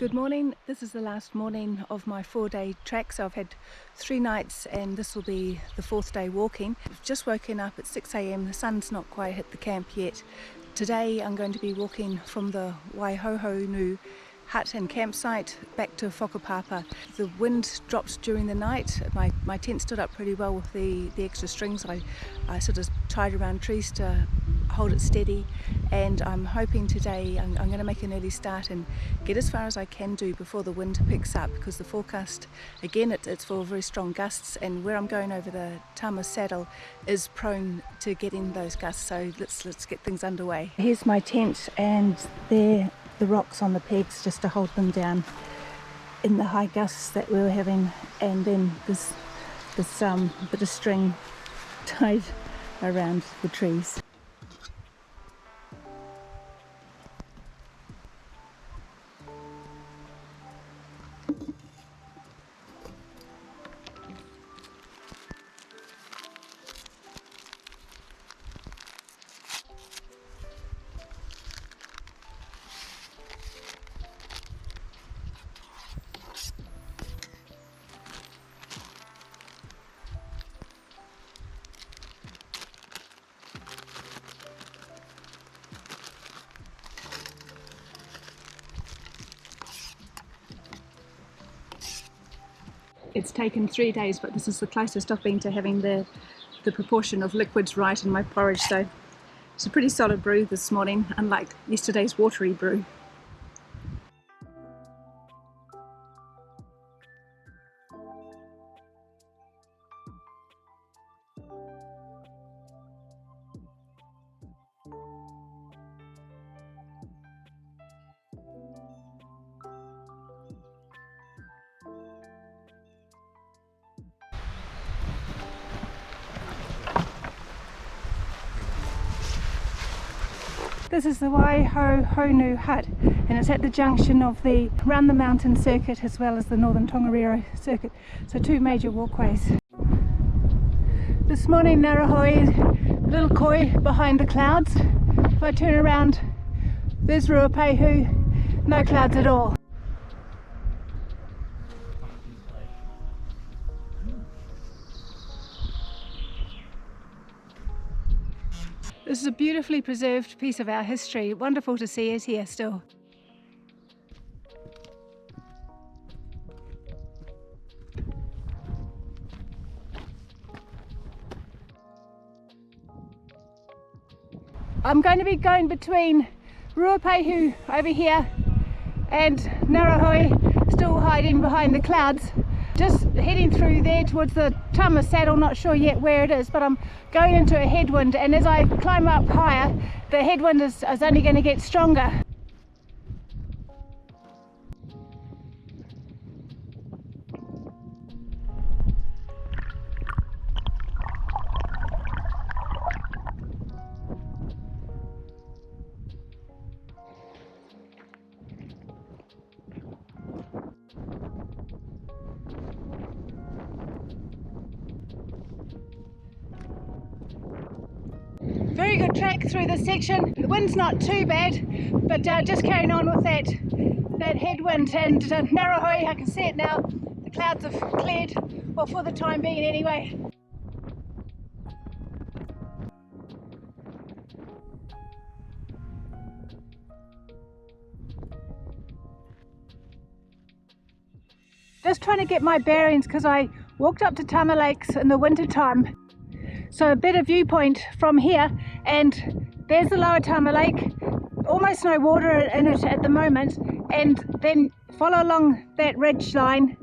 Good morning. This is the last morning of my 4-day trek, so I've had 3 nights and this will be the 4th day walking. I've just woken up at 6 a.m. The sun's not quite hit the camp yet. Today I'm going to be walking from the Waihohonu Hut and campsite back to Whakapapa. The wind dropped during the night. My tent stood up pretty well with the extra strings I sort of tied around trees to hold it steady, and I'm hoping today I'm going to make an early start and get as far as I can do before the wind picks up, because the forecast again it's for very strong gusts, and where I'm going over the Tama Saddle is prone to getting those gusts, so let's get things underway. Here's my tent, and there the rocks on the pegs just to hold them down in the high gusts that we were having, and then this bit of string tied around the trees. It's taken 3 days, but this is the closest I've been to having the proportion of liquids right in my porridge, so it's a pretty solid brew this morning, unlike yesterday's watery brew. This is the Waihohonu Hut, and it's at the junction of the Round the Mountain Circuit as well as the Northern Tongariro Circuit, so 2 major walkways. This morning Narahoi, a little koi behind the clouds. If I turn around, there's Ruapehu, no clouds at all. This is a beautifully preserved piece of our history. Wonderful to see it here still. I'm going to be going between Ruapehu over here and Narahoi, still hiding behind the clouds. Just heading through there towards the Tama Saddle, not sure yet where it is, but I'm going into a headwind, and as I climb up higher, the headwind is only going to get stronger. Very good track through this section. The wind's not too bad, but just carrying on with that headwind, and Narahoi, I can see it now. The clouds have cleared, well, for the time being anyway. Just trying to get my bearings, because I walked up to Tama Lakes in the winter time. So a better viewpoint from here, and there's the lower Tama Lake, almost no water in it at the moment, and then follow along that ridge line,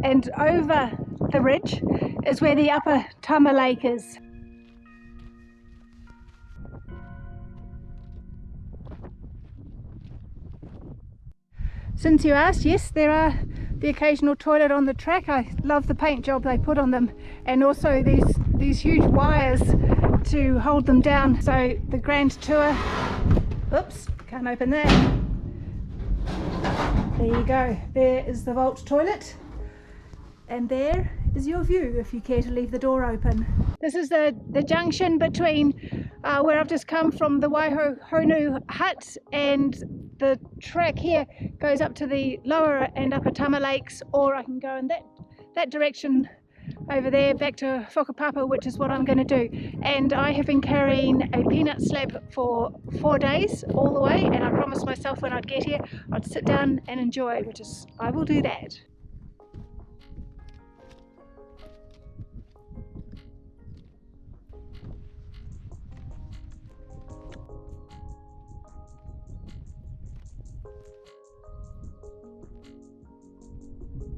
and over the ridge is where the upper Tama Lake is. Since you asked, yes, there are the occasional toilet on the track. I love the paint job they put on them, and also these huge wires to hold them down. So the grand tour, oops, can't open that. There you go, there is the vault toilet, and there is your view if you care to leave the door open. This is the junction between where I've just come from, the Waihohonu Hut, and the track here goes up to the lower and upper Tama Lakes, or I can go in that direction over there back to Whakapapa, which is what I'm going to do. And I have been carrying a peanut slab for 4 days all the way, and I promised myself when I'd get here I'd sit down and enjoy, which is, I will do that.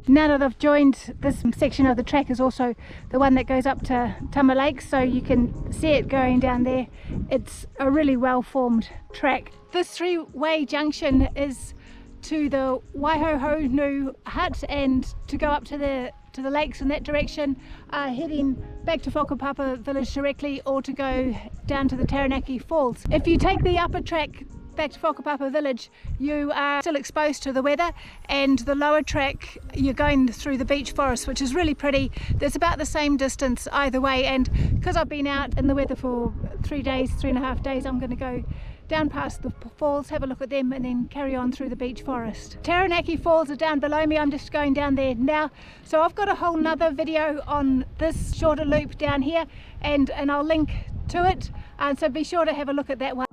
Now that I've joined, this section of the track is also the one that goes up to Tama Lakes, so you can see it going down there. It's a really well formed track. This three-way junction is to the Waihohonu Hut, and to go up to the lakes in that direction, heading back to Whakapapa Village directly, or to go down to the Taranaki Falls. If you take the upper track back to Whakapapa Village, you are still exposed to the weather, and the lower track you're going through the beech forest, which is really pretty. There's about the same distance either way, and because I've been out in the weather for 3.5 days, I'm going to go down past the falls, have a look at them, and then carry on through the beech forest. Taranaki Falls are down below me. I'm just going down there now, so I've got a whole nother video on this shorter loop down here, and I'll link to it, and so be sure to have a look at that one.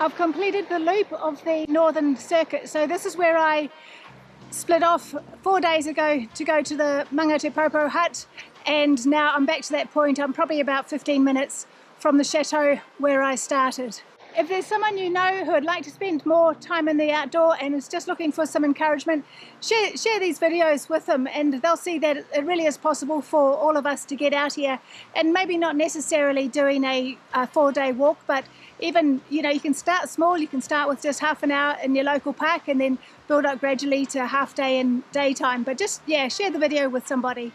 I've completed the loop of the Northern Circuit, so this is where I split off 4 days ago to go to the Whakapapa Hut, and now I'm back to that point. I'm probably about 15 minutes from the chateau where I started. If there's someone you know who would like to spend more time in the outdoor and is just looking for some encouragement, share these videos with them, and they'll see that it really is possible for all of us to get out here, and maybe not necessarily doing a 4-day walk, but even, you know, you can start small. You can start with just half an hour in your local park and then build up gradually to half day and daytime. But just, yeah, share the video with somebody.